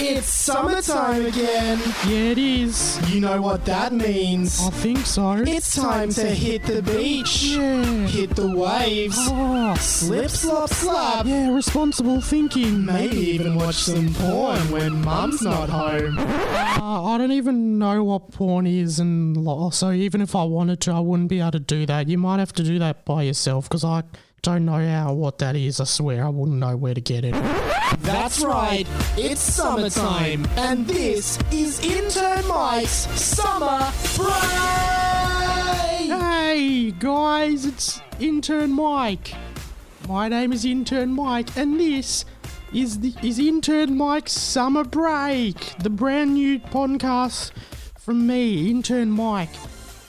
It's summertime again. Yeah, it is. You know what that means. I think so. It's time to hit the beach. Yeah. Hit the waves. Oh. Slip, slop, slap. Yeah, responsible thinking. Maybe even watch some porn when mum's not home. I don't even know what porn is, and so even if I wanted to, I wouldn't be able to do that. You might have to do that by yourself, because I don't know what that is. I swear I wouldn't know where to get it. That's right, it's summertime, and this is Intern Mike's Summer Break! Hey guys, it's Intern Mike. My name is Intern Mike, and this is Intern Mike's Summer Break, the brand new podcast from me, Intern Mike.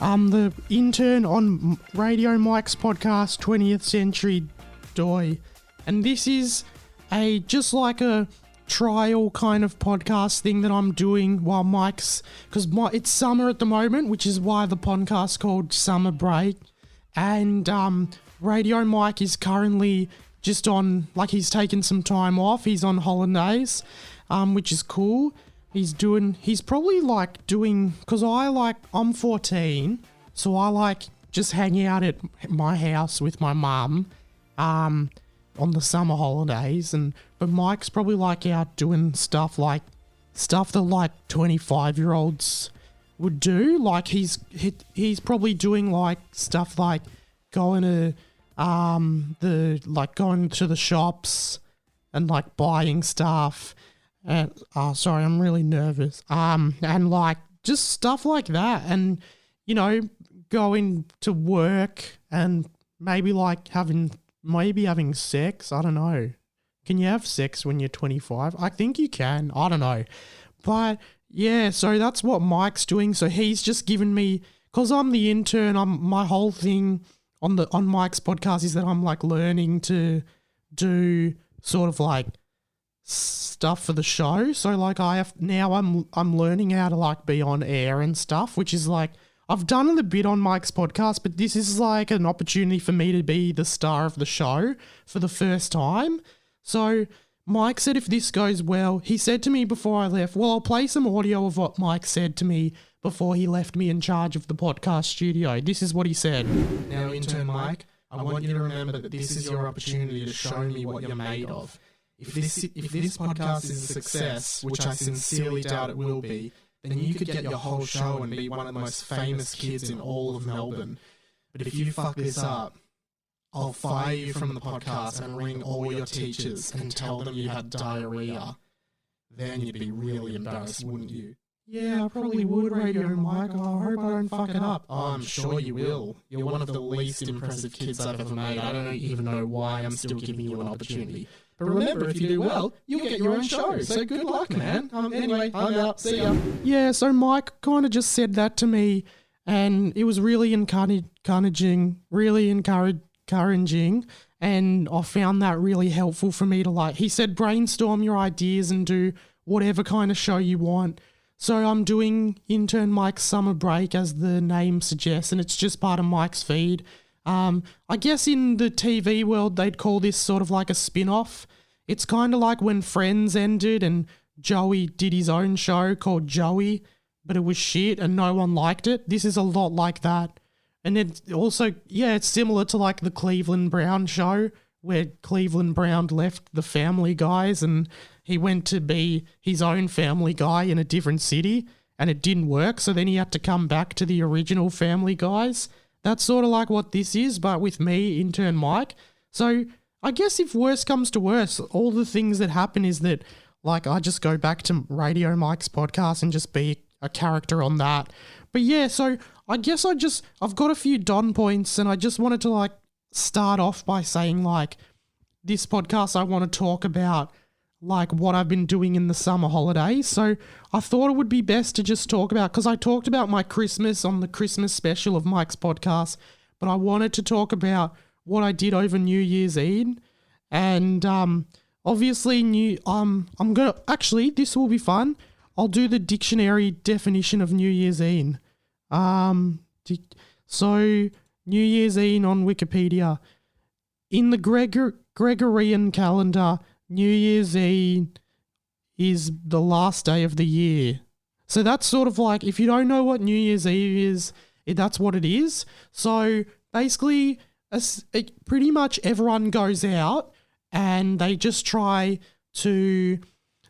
I'm the intern on Radio Mike's podcast, 20th Century Doy. And this is just like a trial kind of podcast thing that I'm doing while because it's summer at the moment, which is why the podcast's called Summer Break. And Radio Mike is currently just on, he's taken some time off. He's on holidays, which is cool. He's probably doing, because I'm 14, so I just hang out at my house with my mum on the summer holidays, but Mike's probably out doing stuff that 25-year-olds would do. He's probably doing stuff going to going to the shops and buying stuff. And sorry, I'm really nervous. And just stuff like that, and going to work and maybe having sex. I don't know. Can you have sex when you're 25? I think you can. I don't know. But yeah, so that's what Mike's doing. So he's just given me, because I'm the intern, my whole thing on Mike's podcast is that I'm learning to do sort of stuff for the show. So I'm learning how to be on air and stuff, which is I've done a bit on Mike's podcast, but this is an opportunity for me to be the star of the show for the first time. So Mike said if this goes well, he said to me before I left, well, I'll play some audio of what Mike said to me before he left me in charge of the podcast studio. This is what he said. Now, Intern Mike, I want you to remember that this is your opportunity to show me what you're made of. If this podcast is a success, which I sincerely doubt it will be, then you could get your whole show and be one of the most famous kids in all of Melbourne. But if you fuck this up, I'll fire you from the podcast and ring all your teachers and tell them you had diarrhea. Then you'd be really embarrassed, wouldn't you? Yeah, I probably would, Radio Mike. I hope I don't fuck it up. Oh, I'm sure you will. You're one of the least impressive kids I've ever made. I don't even know why I'm still giving you an opportunity. But remember, if you do well, you'll get your own show. So good luck, man. Anyway, I'm out. See ya. Yeah, so Mike kind of just said that to me, and it was really encouraging, and I found that really helpful for me to he said brainstorm your ideas and do whatever kind of show you want. So I'm doing Intern Mike's Summer Break, as the name suggests, and it's just part of Mike's feed. I guess in the TV world, they'd call this sort of a spin-off. It's kind of like when Friends ended and Joey did his own show called Joey, but it was shit and no one liked it. This is a lot like that. And it's also, it's similar to the Cleveland Brown show, where Cleveland Brown left the Family Guys and he went to be his own Family Guy in a different city, and it didn't work, so then he had to come back to the original Family Guys. That's sort of what this is, but with me, Intern Mike. So I guess if worse comes to worse, all the things that happen is that I just go back to Radio Mike's podcast and just be a character on that. But yeah, so I guess I've got a few Don points, and I just wanted to start off by saying this podcast I want to talk about what I've been doing in the summer holidays. So I thought it would be best to just talk about, because I talked about my Christmas on the Christmas special of Mike's podcast, but I wanted to talk about what I did over New Year's Eve. And obviously this will be fun. I'll do the dictionary definition of New Year's Eve. So New Year's Eve on Wikipedia. In the Gregorian calendar, New Year's Eve is the last day of the year. So that's sort of like, if you don't know what New Year's Eve is, that's what it is. So basically, pretty much everyone goes out and they just try to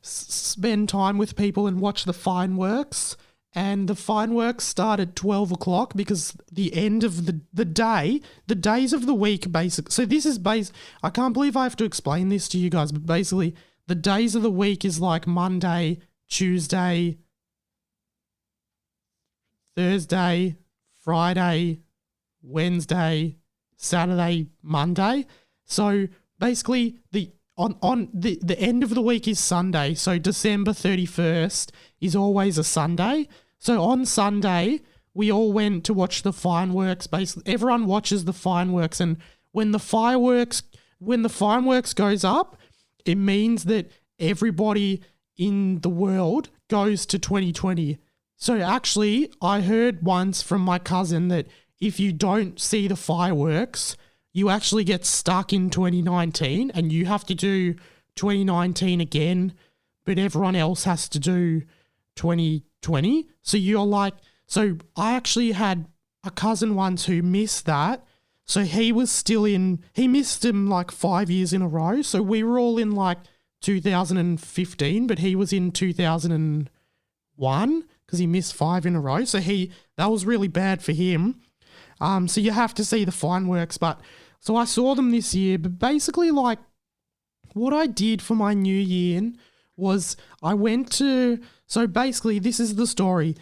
spend time with people and watch the fireworks. And the fireworks start at 12 o'clock because the end of the day, the days of the week, basically. So this is I can't believe I have to explain this to you guys, but basically the days of the week is like Monday, Tuesday, Thursday, Friday, Wednesday, Saturday, Monday. So basically the end of the week is Sunday. So December 31st is always a Sunday. So on Sunday, we all went to watch the fireworks. Basically, everyone watches the fireworks, and when the fireworks goes up, it means that everybody in the world goes to 2020. So actually, I heard once from my cousin that if you don't see the fireworks, you actually get stuck in 2019 and you have to do 2019 again, but everyone else has to do 2020. So I actually had a cousin once who missed that. So he missed him like 5 years in a row. So we were all in like 2015, but he was in 2001 because he missed 5 in a row. So that was really bad for him. So you have to see the fireworks, so I saw them this year, but basically like what I did for my New Year was so basically this is the story.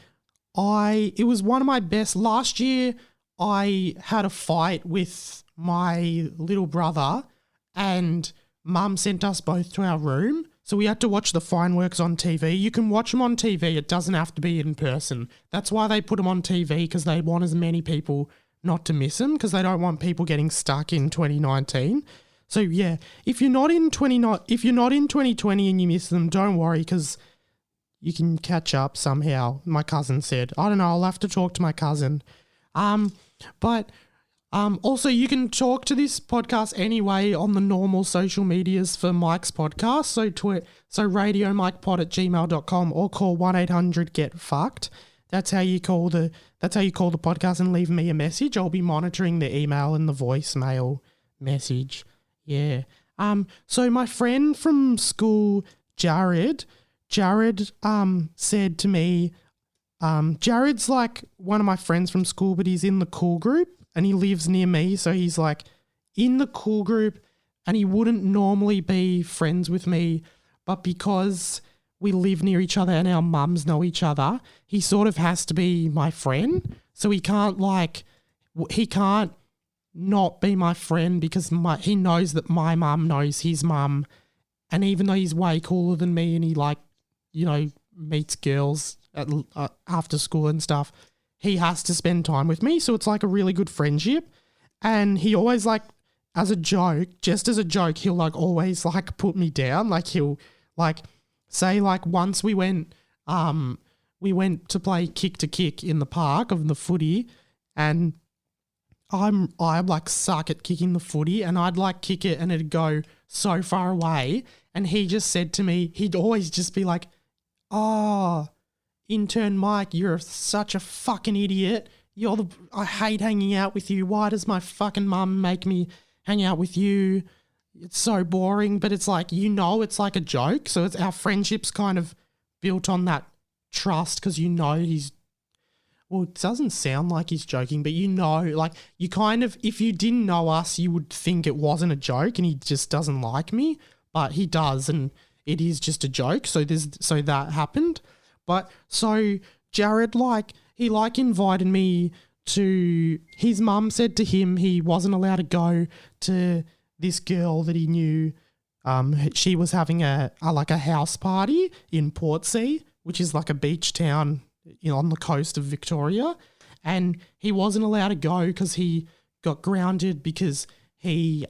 It was one of my best. Last year I had a fight with my little brother and Mum sent us both to our room. So we had to watch the fireworks on TV. You can watch them on TV. It doesn't have to be in person. That's why they put them on TV, because they want as many people not to miss them, because they don't want people getting stuck in 2019. So yeah, if you're not in 2020 and you miss them, don't worry, because you can catch up somehow. My cousin said, I don't know, I'll have to talk to my cousin. Also, you can talk to this podcast anyway on the normal social medias for Mike's podcast. So radiomikepod@gmail.com or call 1-800-GET-FUCKED. That's how you call the podcast and leave me a message. I'll be monitoring the email and the voicemail message. Yeah. So my friend from school, Jarrod said to me, Jarrod's like one of my friends from school, but he's in the cool group and he lives near me. So he's like in the cool group and he wouldn't normally be friends with me, but because we live near each other and our mums know each other, he sort of has to be my friend. So he can't not be my friend because he knows that my mum knows his mum. And even though he's way cooler than me and he meets girls after school and stuff, he has to spend time with me. So it's like a really good friendship. And he always as a joke, he'll always put me down. He'll say once we went to play kick to kick in the park of the footy, and I'm suck at kicking the footy, and I'd kick it and it'd go so far away. And he just said to me, he'd always just be like, "Oh, Intern Mike, you're such a fucking idiot. I hate hanging out with you. Why does my fucking mum make me hang out with you? It's so boring." But it's it's like a joke. So our friendship's kind of built on that trust, because it doesn't sound like he's joking, but you kind of, if you didn't know us, you would think it wasn't a joke and he just doesn't like me, but he does, and it is just a joke. So that happened. But so Jarrod, he invited me to, his mum said to him he wasn't allowed to go to this girl that he knew. She was having a house party in Portsea, which is a beach town on the coast of Victoria, and he wasn't allowed to go because he got grounded because he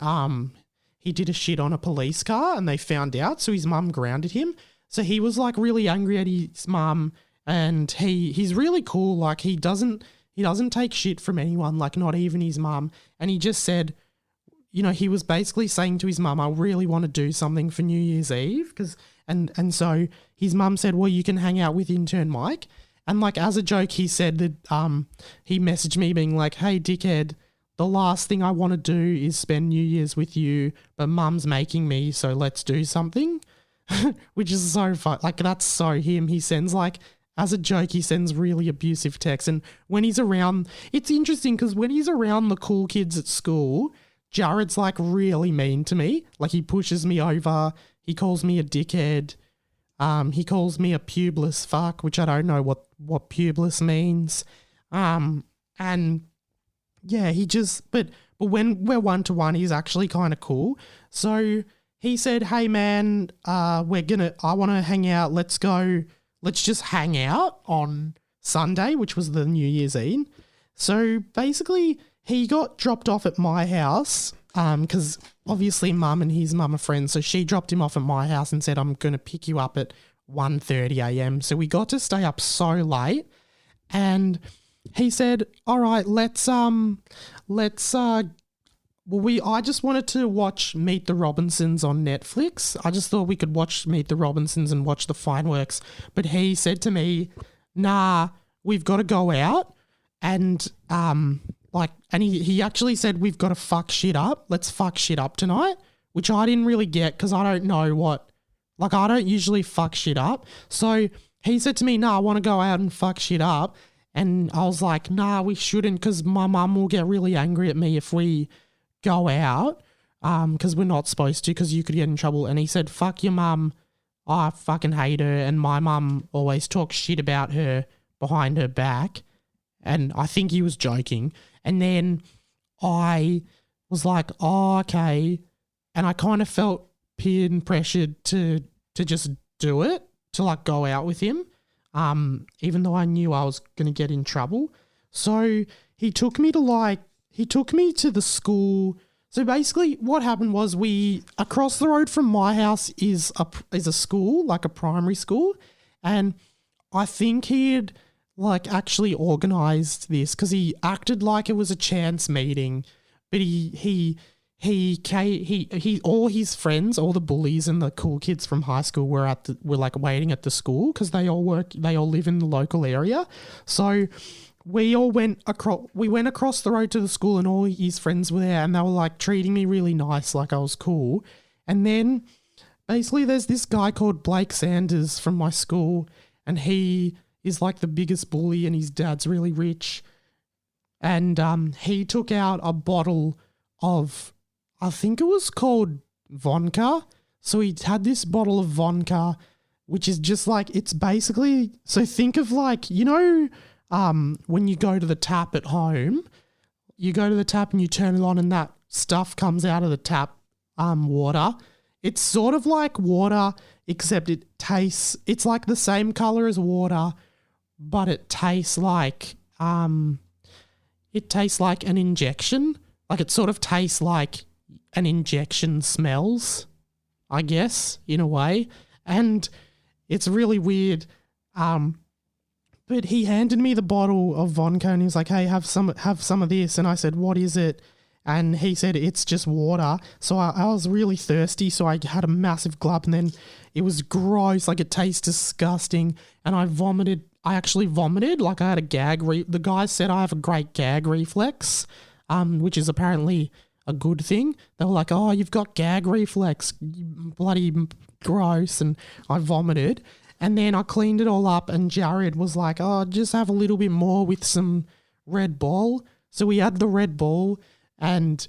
did a shit on a police car and they found out, so his mum grounded him. So he was really angry at his mum, and he's really cool. He doesn't take shit from anyone, not even his mum. And he just said, he was basically saying to his mum, "I really want to do something for New Year's Eve," And so his mum said, well, you can hang out with Intern Mike. And like as a joke, he said that he messaged me being like, hey, dickhead, the last thing I want to do is spend New Year's with you, but mum's making me, so let's do something. Which is so fun. Like that's so him. He sends like, as a joke, he sends really abusive texts. And when he's around, it's interesting because when he's around the cool kids at school, Jarrod's like really mean to me. Like he pushes me over. He calls me a dickhead. He calls me a pubeless fuck, which I don't know what pubeless means. And yeah, he just, but when we're one-to-one, he's actually kind of cool. So he said, hey man, I want to hang out. Let's just hang out on Sunday, which was the New Year's Eve. So basically he got dropped off at my house because obviously mum and his mum are friends. So she dropped him off at my house and said, I'm going to pick you up at 1:30 a.m. So we got to stay up so late and he said, all right, I just wanted to watch Meet the Robinsons on Netflix. I just thought we could watch Meet the Robinsons and watch the fireworks. But he said to me, nah, we've got to go out. And he actually said, we've got to fuck shit up. Let's fuck shit up tonight, which I didn't really get because I don't know I don't usually fuck shit up. So he said to me, nah, I want to go out and fuck shit up. And I was like, nah, we shouldn't because my mum will get really angry at me if we go out because we're not supposed to because you could get in trouble. And he said, fuck your mum. I fucking hate her. And my mum always talks shit about her behind her back. And I think he was joking. And then I was like, oh, okay. And I kind of felt peer pressured to just do it, to like go out with him. Even though I knew I was going to get in trouble. So he took me to the school. So basically what happened was across the road from my house is a school, like a primary school. And I think he had like actually organised this because he acted like it was a chance meeting, but he all his friends, all the bullies and the cool kids from high school were like waiting at the school because they all live in the local area. So we went across the road to the school and all his friends were there and they were like treating me really nice, like I was cool. And then basically there's this guy called Blake Sanders from my school and he is like the biggest bully and his dad's really rich. And he took out a bottle of, I think it was called vodka. So he had this bottle of vodka, which is just like, it's basically, so think of like, when you go to the tap at home, you go to the tap and you turn it on and that stuff comes out of the tap, water. It's sort of like water, except it's like the same color as water, but it tastes like an injection. Like it sort of tastes like an injection smells, I guess, in a way. And it's really weird. But he handed me the bottle of vodka and he was like, hey, have some of this. And I said, what is it? And he said, it's just water. So I was really thirsty. So I had a massive glug and then it was gross. Like it tastes disgusting. And I vomited. I actually vomited. Like I had a gag. The guy said I have a great gag reflex, which is apparently a good thing. They were like, oh, you've got gag reflex. Bloody gross. And I vomited. And then I cleaned it all up and Jarrod was like, oh, just have a little bit more with some Red Bull. So we had the Red Bull and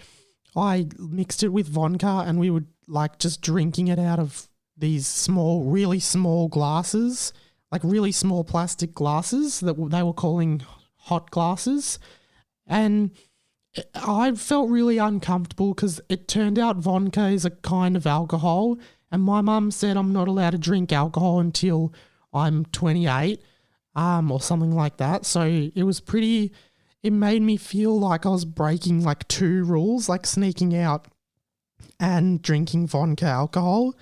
I mixed it with vodka and we were like just drinking it out of these really small glasses, like really small plastic glasses that they were calling hot glasses. And I felt really uncomfortable because it turned out vodka is a kind of alcohol. And my mum said I'm not allowed to drink alcohol until I'm 28 or something like that. So it made me feel like I was breaking like 2 rules, like sneaking out and drinking vodka alcohol.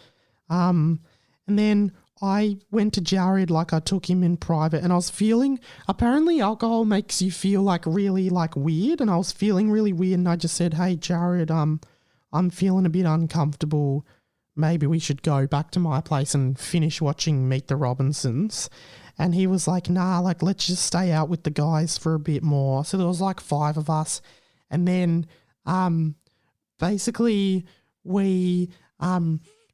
And then I went to Jarrod, like I took him in private and I was feeling, apparently alcohol makes you feel like really like weird and I was feeling really weird and I just said, hey Jarrod, I'm feeling a bit uncomfortable maybe we should go back to my place and finish watching Meet the Robinsons. And he was like, nah, like, let's just stay out with the guys for a bit more. So there was like 5 of us. And then basically we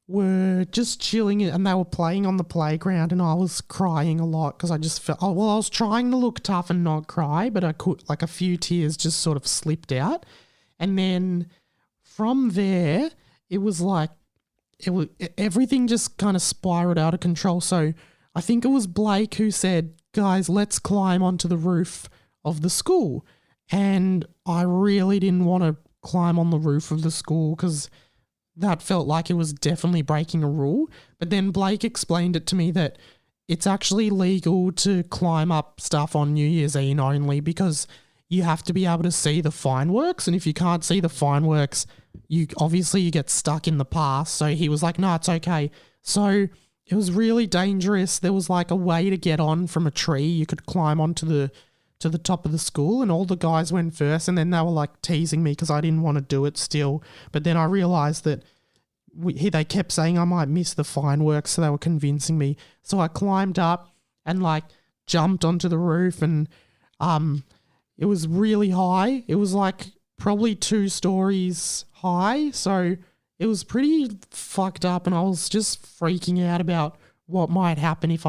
were just chilling and they were playing on the playground and I was crying a lot because I just felt, I was trying to look tough and not cry, but I could, like, a few tears just sort of slipped out. And then from there, it was like, everything just kind of spiraled out of control. So I think it was Blake who said, guys, let's climb onto the roof of the school. And I really didn't want to climb on the roof of the school because that felt like it was definitely breaking a rule. But then Blake explained it to me that it's actually legal to climb up stuff on New Year's Eve only because you have to be able to see the fireworks. And if you can't see the fireworks, you get stuck in the past. So he was like, no, it's okay. So it was really dangerous. There was like a way to get on from a tree. You could climb onto the top of the school and all the guys went first and then they were like teasing me because I didn't want to do it still. But then I realised that they kept saying I might miss the fireworks, so they were convincing me. So I climbed up and like jumped onto the roof and it was really high. It was like probably 2 stories high. So it was pretty fucked up and I was just freaking out about what might happen if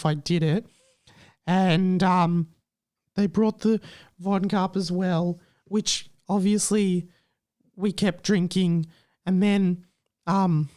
I did it. And they brought the vodka up as well, which obviously we kept drinking. And then Blake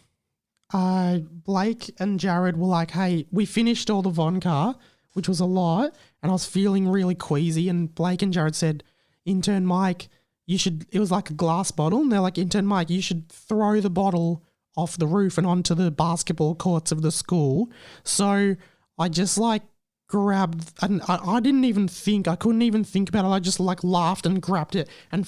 and Jarrod were like, hey, we finished all the vodka, which was a lot, and I was feeling really queasy. And Blake and Jarrod said, Intern Mike, it was like a glass bottle. And they're like, Intern Mike, you should throw the bottle off the roof and onto the basketball courts of the school. So I just like grabbed, and I didn't even think, I couldn't even think about it. I just like laughed and grabbed it and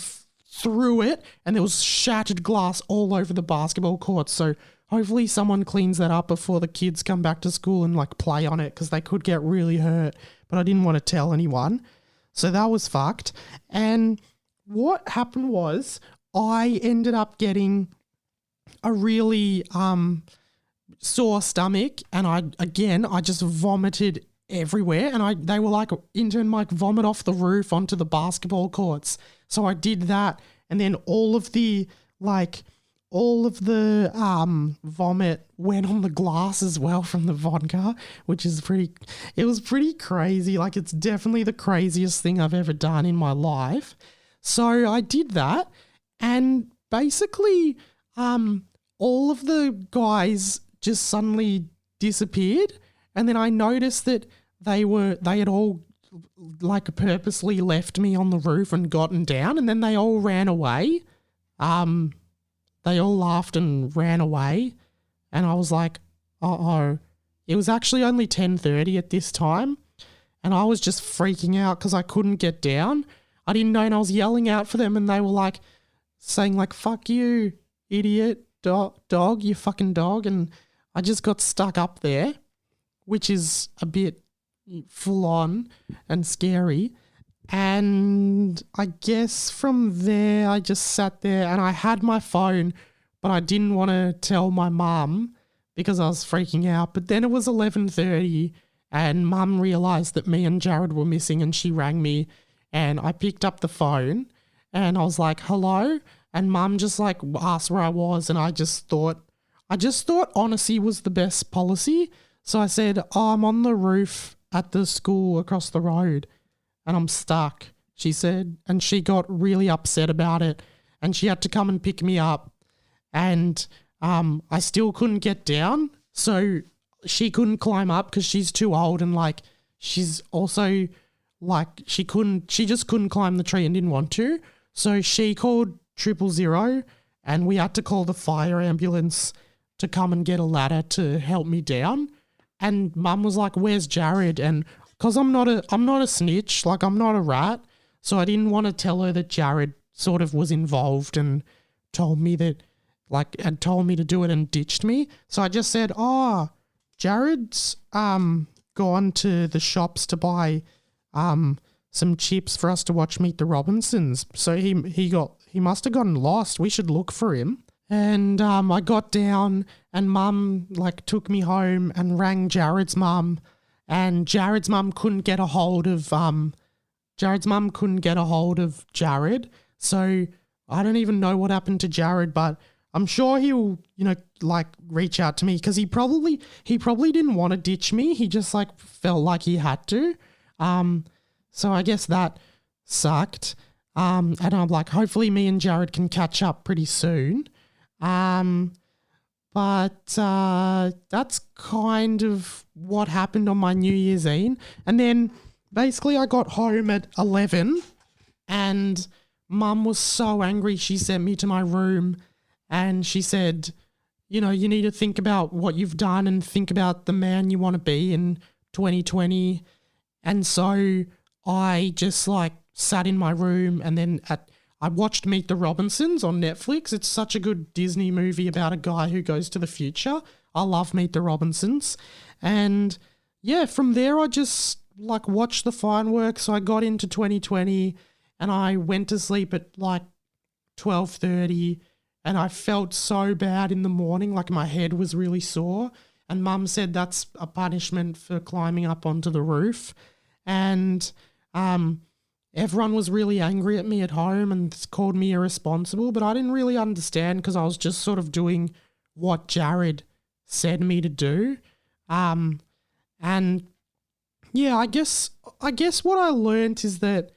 threw it, and there was shattered glass all over the basketball court. So hopefully someone cleans that up before the kids come back to school and like play on it because they could get really hurt. But I didn't want to tell anyone. So that was fucked. And what happened was I ended up getting a really sore stomach, and I just vomited everywhere, and they were like, Intern Mike, vomit off the roof onto the basketball courts. So I did that, and then all of the vomit went on the glass as well from the vodka, which is it was pretty crazy. Like, it's definitely the craziest thing I've ever done in my life. So I did that, and basically all of the guys just suddenly disappeared. And then I noticed that they had all like purposely left me on the roof and gotten down, and then they all ran away. They all laughed and ran away, and I was like, uh-oh. It was actually only 10:30 at this time, and I was just freaking out because I couldn't get down. I didn't know, and I was yelling out for them, and they were like saying like, fuck you, idiot, dog, you fucking dog, and I just got stuck up there, which is a bit full on and scary. And I guess from there, I just sat there and I had my phone, but I didn't want to tell my mum because I was freaking out. But then it was 11:30 and mum realised that me and Jarrod were missing, and she rang me, and I picked up the phone and I was like, hello? And mum just like asked where I was, and I just thought honesty was the best policy. So I said, oh, I'm on the roof at the school across the road and I'm stuck, she said. And she got really upset about it, and she had to come and pick me up. And I still couldn't get down. So she couldn't climb up because she's too old, and like she's also like she just couldn't climb the tree and didn't want to. So she called 000 and we had to call the fire ambulance to come and get a ladder to help me down. And mum was like, where's Jarrod? And because I'm not a snitch, like I'm not a rat, so I didn't want to tell her that Jarrod sort of was involved and told me to do it and ditched me. So I just said, oh, Jarrod's gone to the shops to buy some chips for us to watch Meet the Robinsons. So he must have gotten lost. We should look for him. And I got down and Mum like took me home and rang Jarrod's mum, and Jarrod's mum couldn't get a hold of Jarrod. So I don't even know what happened to Jarrod, but I'm sure he'll, like reach out to me, because he probably didn't want to ditch me. He just like felt like he had to. So I guess that sucked. And I'm like, hopefully me and Jarrod can catch up pretty soon. But that's kind of what happened on my New Year's Eve. And then basically I got home at 11 and Mum was so angry. She sent me to my room and she said, you need to think about what you've done and think about the man you want to be in 2020. And so I just like sat in my room, and then I watched Meet the Robinsons on Netflix. It's such a good Disney movie about a guy who goes to the future. I love Meet the Robinsons. And yeah, from there I just like watched the fireworks. So I got into 2020 and I went to sleep at like 12:30, and I felt so bad in the morning, like my head was really sore. And Mum said that's a punishment for climbing up onto the roof. And everyone was really angry at me at home and called me irresponsible, but I didn't really understand because I was just sort of doing what Jarrod said me to do. And yeah, I guess what I learned is that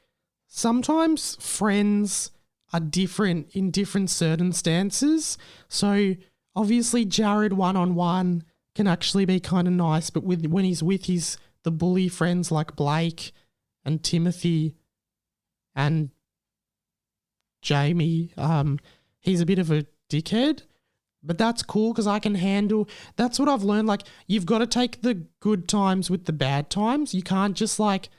sometimes friends are different in different circumstances. So obviously Jarrod one-on-one can actually be kind of nice, but when he's with the bully friends like Blake and Timothy and Jamie, he's a bit of a dickhead, but that's cool because I can handle. That's what I've learned. Like, you've got to take the good times with the bad times. You can't just like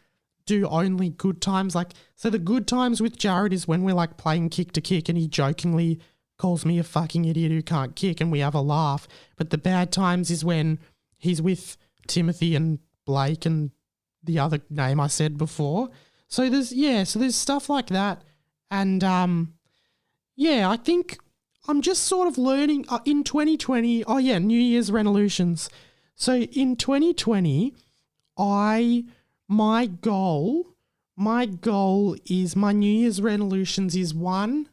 do only good times. Like, so the good times with Jarrod is when we're like playing kick to kick and he jokingly calls me a fucking idiot who can't kick and we have a laugh. But the bad times is when he's with Timothy and Blake and the other name I said before. So there's stuff like that. And I think I'm just sort of learning in 2020. Oh yeah, New Year's resolutions. So in 2020, my goal is, my New Year's resolutions is one,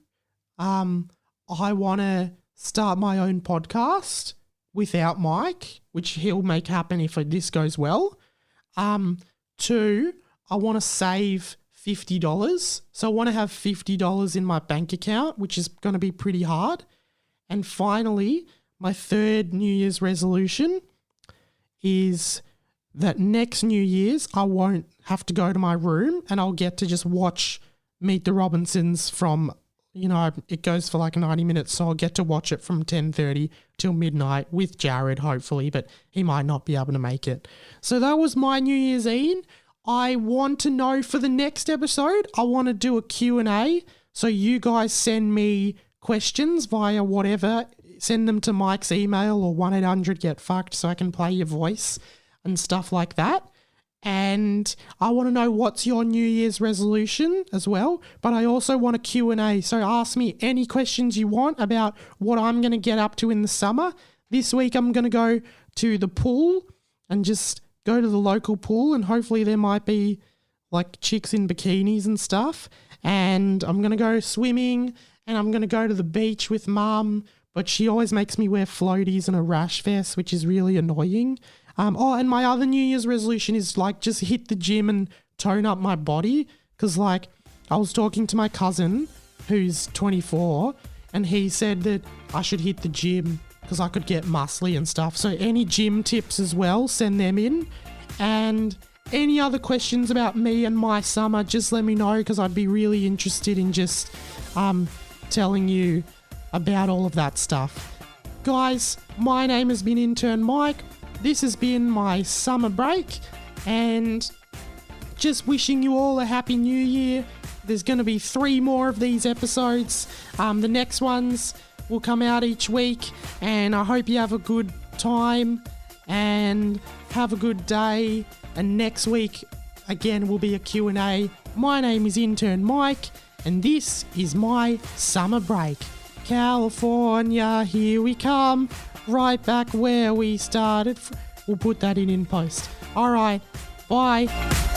I want to start my own podcast without Mike, which he'll make happen if this goes well. Two, I want to save $50. So I want to have $50 in my bank account, which is going to be pretty hard. And finally, my third New Year's resolution is that next New Year's I won't have to go to my room and I'll get to just watch Meet the Robinsons from, it goes for like 90 minutes, so I'll get to watch it from 10:30 till midnight with Jarrod, hopefully, but he might not be able to make it. So that was my New Year's Eve. I want to know for the next episode, I want to do a Q&A. So you guys send me questions via whatever. Send them to Mike's email or 1-800-GET-FUCKED so I can play your voice and stuff like that. And I want to know what's your New Year's resolution as well. But I also want a Q&A. So ask me any questions you want about what I'm going to get up to in the summer. This week I'm going to go to the pool and just go to the local pool, and hopefully there might be like chicks in bikinis and stuff. And I'm going to go swimming, and I'm going to go to the beach with Mum, but she always makes me wear floaties and a rash vest, which is really annoying. And my other New Year's resolution is like just hit the gym and tone up my body, because like I was talking to my cousin who's 24 and he said that I should hit the gym because I could get muscly and stuff. So any gym tips as well, send them in. And any other questions about me and my summer, just let me know, because I'd be really interested in just telling you about all of that stuff. Guys, my name has been Intern Mike. This has been my summer break, and just wishing you all a happy new year. There's going to be 3 more of these episodes. The next ones will come out each week, and I hope you have a good time and have a good day. And next week, again, will be a Q&A. My name is Intern Mike, and this is my summer break. California, here we come. Right back where we started. We'll put that in post. All right. Bye.